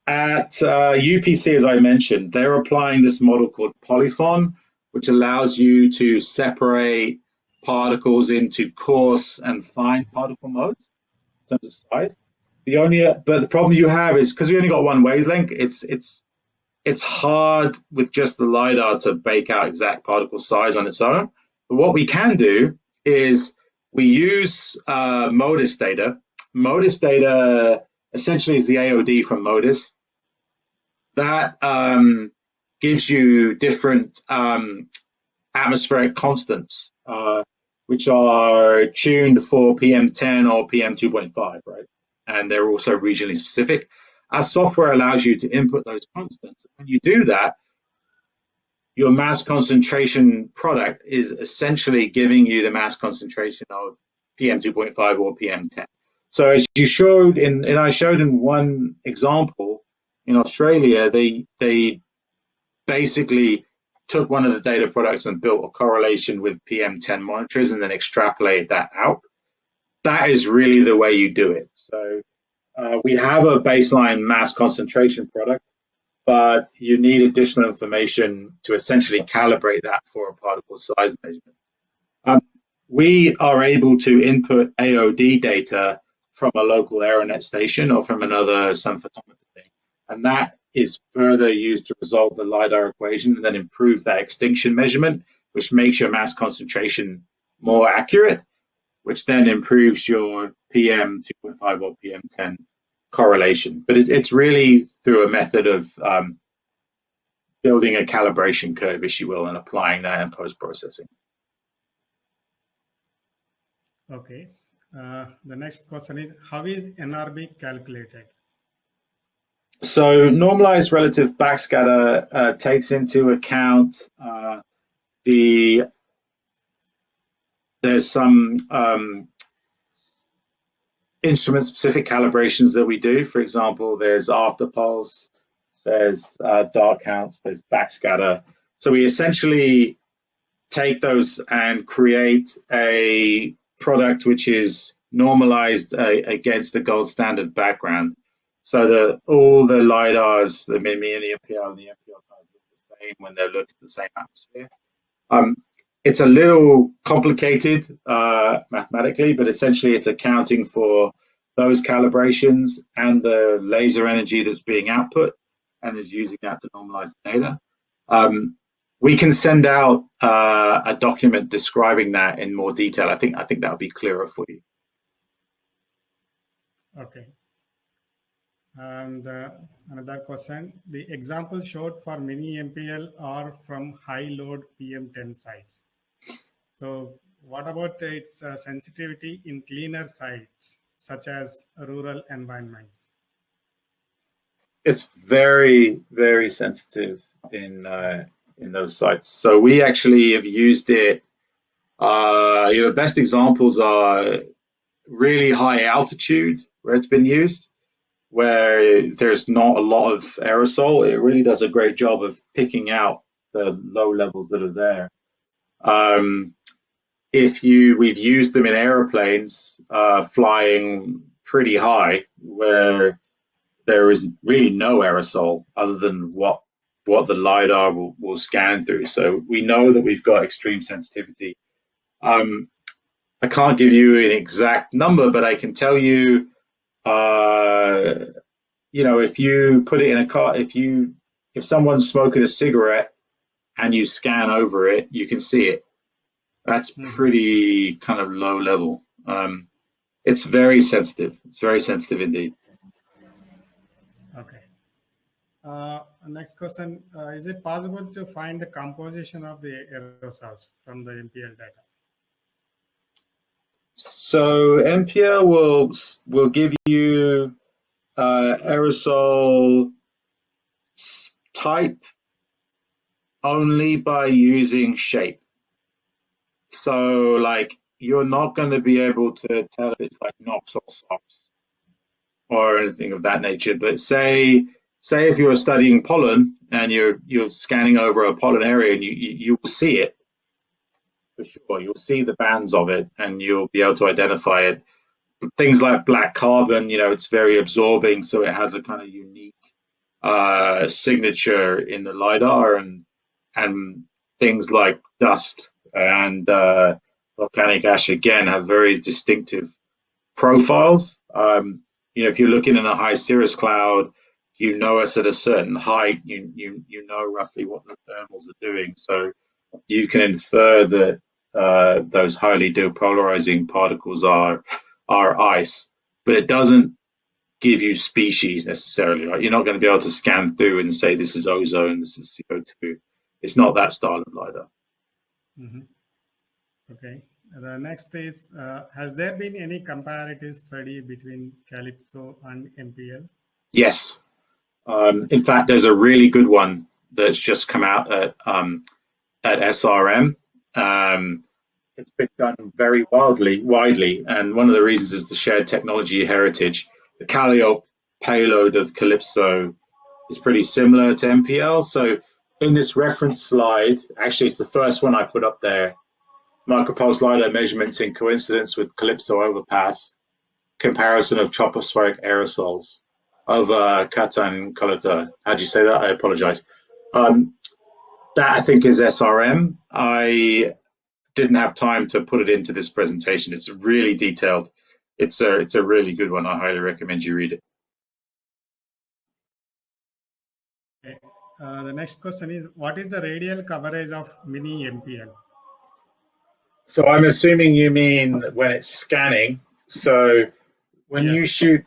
UPC, as I mentioned, they're applying this model called polyphon, which allows you to separate particles into coarse and fine particle modes in terms of size. But the problem you have is because you only got one wavelength, it's hard with just the LiDAR to bake out exact particle size on its own. But what we can do is we use MODIS data. MODIS data essentially is the AOD from MODIS. That gives you different atmospheric constants, which are tuned for PM10 or PM2.5, right? And they're also regionally specific. Our software allows you to input those constants. When you do that, your mass concentration product is essentially giving you the mass concentration of PM2.5 or PM10. So as you showed I showed in one example in Australia, they basically took one of the data products and built a correlation with PM10 monitors and then extrapolated that out. That is really the way you do it. So we have a baseline mass concentration product, but you need additional information to essentially calibrate that for a particle size measurement. We are able to input AOD data from a local Aeronet station or from another sun photometer thing, and that is further used to resolve the LiDAR equation and then improve that extinction measurement, which makes your mass concentration more accurate, which then improves your PM 2.5 or PM 10 correlation. But it's really through a method of building a calibration curve, if you will, and applying that in post-processing. Okay. The next question is, how is NRB calculated? So normalized relative backscatter takes into account there's some instrument-specific calibrations that we do. For example, there's afterpulse, there's dark counts, there's backscatter. So we essentially take those and create a product which is normalized against a gold standard background, so that all the lidars, the MPL and the MPL, kind of look the same when they look at the same atmosphere. It's a little complicated mathematically, but essentially it's accounting for those calibrations and the laser energy that's being output, and is using that to normalize the data. We can send out a document describing that in more detail. I think that would be clearer for you. Okay. And another question: the example showed for mini MPL are from high load PM10 sites. So what about its sensitivity in cleaner sites, such as rural environments? It's very, very sensitive in those sites. So we actually have used it. Best examples are really high altitude where it's been used, where there's not a lot of aerosol. It really does a great job of picking out the low levels that are there. We've used them in aeroplanes flying pretty high, where there is really no aerosol other than what the LiDAR will scan through. So we know that we've got extreme sensitivity. I can't give you an exact number, but I can tell you, if you put it in a car, if someone's smoking a cigarette and you scan over it, you can see it. That's pretty kind of low level. It's very sensitive. It's very sensitive indeed. Okay. Next question: is it possible to find the composition of the aerosols from the MPL data? So MPL will give you aerosol type only by using shape. So like you're not going to be able to tell if it's like NOx or SOx or anything of that nature. But say if you're studying pollen and you're scanning over a pollen area, and you will see it for sure. You'll see the bands of it, and you'll be able to identify it. Things like black carbon, it's very absorbing, so it has a kind of unique signature in the LiDAR, and things like dust and volcanic ash again have very distinctive profiles. If you're looking in a high cirrus cloud, us at a certain height, you know roughly what the thermals are doing, so you can infer that those highly depolarizing particles are ice, but it doesn't give you species necessarily. Right? You're not going to be able to scan through and say this is ozone, this is CO2. It's not that style of LiDAR. Okay. The next is, has there been any comparative study between Calypso and MPL? Yes. In fact, there's a really good one that's just come out at SRM. It's been done very widely, and one of the reasons is the shared technology heritage. The Calliope payload of Calypso is pretty similar to MPL. So in this reference slide, actually it's the first one I put up there, micropulse LiDAR measurements in coincidence with Calypso overpass, comparison of tropospheric aerosols over Katan Kolata. How do you say that? I apologize. That I think is SRM. I didn't have time to put it into this presentation. It's really detailed. It's a really good one. I highly recommend you read it. Okay. The next question is, what is the radial coverage of mini MPL? So I'm assuming you mean when it's scanning. So when you shoot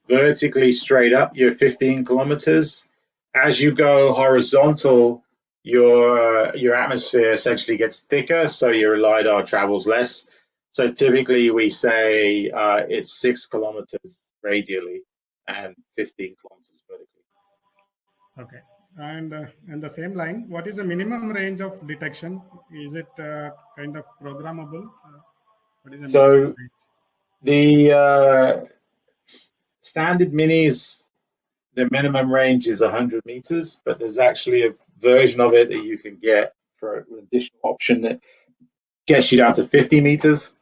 vertically straight up, you're 15 kilometers. As you go horizontal, your atmosphere essentially gets thicker, so your LiDAR travels less. So typically we say it's 6 kilometers radially and 15 kilometers vertically. Okay. And in the same line, what is the minimum range of detection? Is it kind of programmable? What is the so standard minis, the minimum range is 100 meters, but there's actually a version of it that you can get for an additional option that gets you down to 50 meters.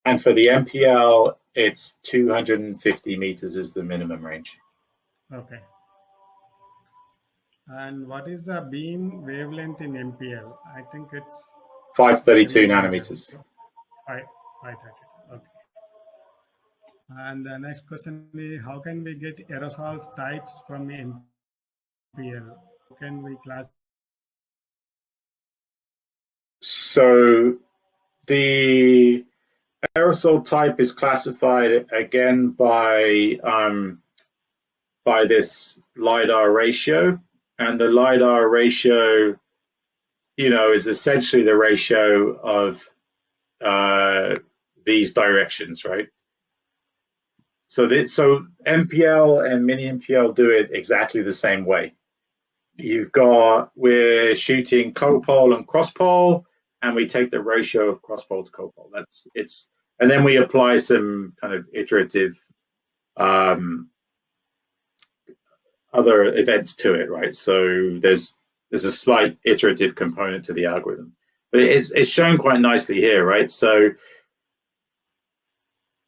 And for the MPL, it's 250 meters is the minimum range. Okay. And what is the beam wavelength in MPL? I think it's 532 nanometers. 532. Okay. And the next question is, how can we get aerosols types from MPL? How can we classify? So the aerosol type is classified again by this Lidar ratio, and the Lidar ratio, is essentially the ratio of these directions, right? So MPL and mini MPL do it exactly the same way. We're shooting copole and crosspole, and we take the ratio of crosspole to copole. And then we apply some kind of iterative other events to it, right? So there's a slight iterative component to the algorithm, but it's shown quite nicely here, right? So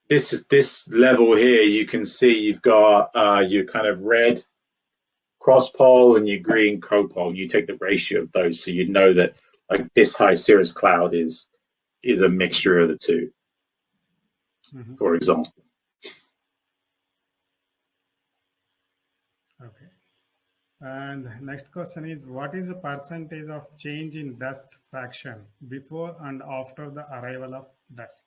this level here, you can see you've got your kind of red crosspole and your green copole, and you take the ratio of those, so you know that like this high cirrus cloud is a mixture of the two, for example. Okay. And next question is, what is the percentage of change in dust fraction before and after the arrival of dust?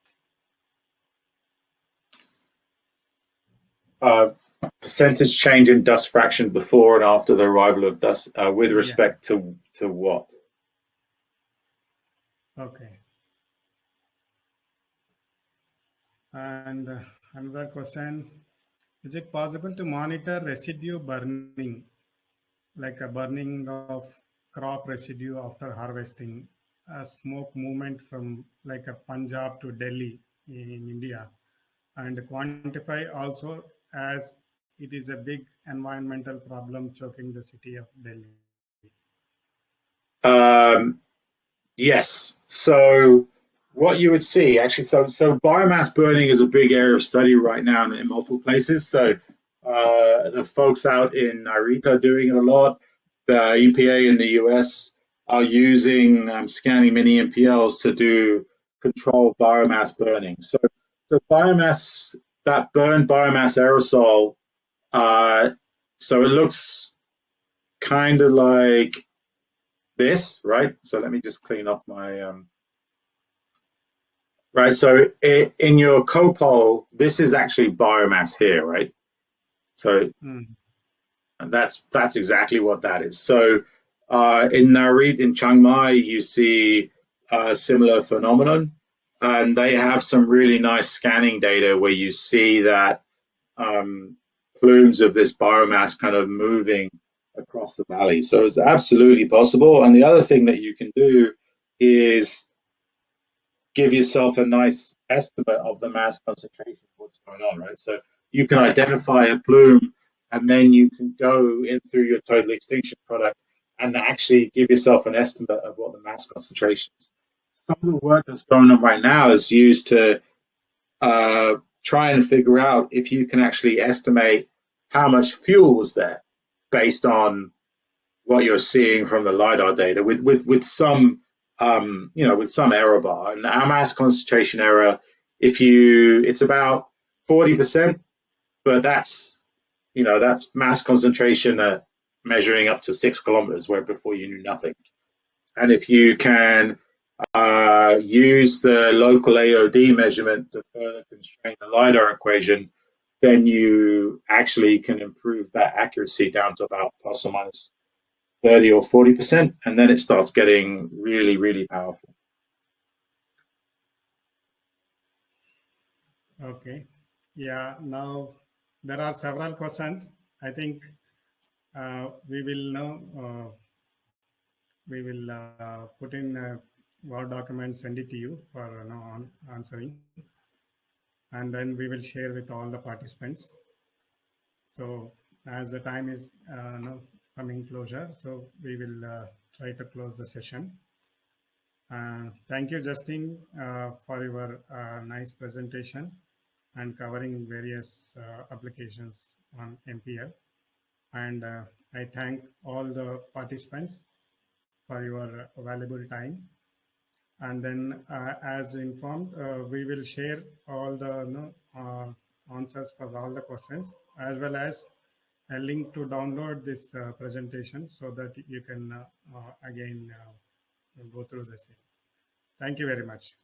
Percentage change in dust fraction before and after the arrival of dust, with respect to what? Okay. And another question, is it possible to monitor residue burning, like a burning of crop residue after harvesting, a smoke movement from like a Punjab to Delhi in India, and quantify also, as it is a big environmental problem choking the city of Delhi? Yes. So what you would see actually, so biomass burning is a big area of study right now in multiple places. So the folks out in Narita are doing it a lot. The EPA in the US are using scanning mini MPLs to do controlled biomass burning. So biomass, that burned biomass aerosol, so it looks kind of like this, right? So let me just clean off my right. So in your copole, this is actually biomass here, right? So and that's exactly what that is. So in Narit, in Chiang Mai, you see a similar phenomenon, and they have some really nice scanning data where you see that plumes of this biomass kind of moving across the valley. So it's absolutely possible. And the other thing that you can do is give yourself a nice estimate of the mass concentration of what's going on, right? So you can identify a plume, and then you can go in through your total extinction product and actually give yourself an estimate of what the mass concentration is. Some of the work that's going on right now is used to try and figure out if you can actually estimate how much fuel was there based on what you're seeing from the LiDAR data with some with some error bar. And our mass concentration error, it's about 40%, but that's mass concentration at measuring up to 6 kilometers, where before you knew nothing. And if you can use the local AOD measurement to further constrain the LiDAR equation, then you actually can improve that accuracy down to about plus or minus 30 or 40%, and then it starts getting really, really powerful. Okay. Yeah, now there are several questions. I think we will now put in a Word document, send it to you for answering. and then we will share with all the participants. So as the time is now coming closer, so we will try to close the session. Thank you, Justin, for your nice presentation and covering various applications on MPL. And I thank all the participants for your valuable time. And then as informed, we will share all the answers for all the questions, as well as a link to download this presentation so that you can again go through the same. Thank you very much.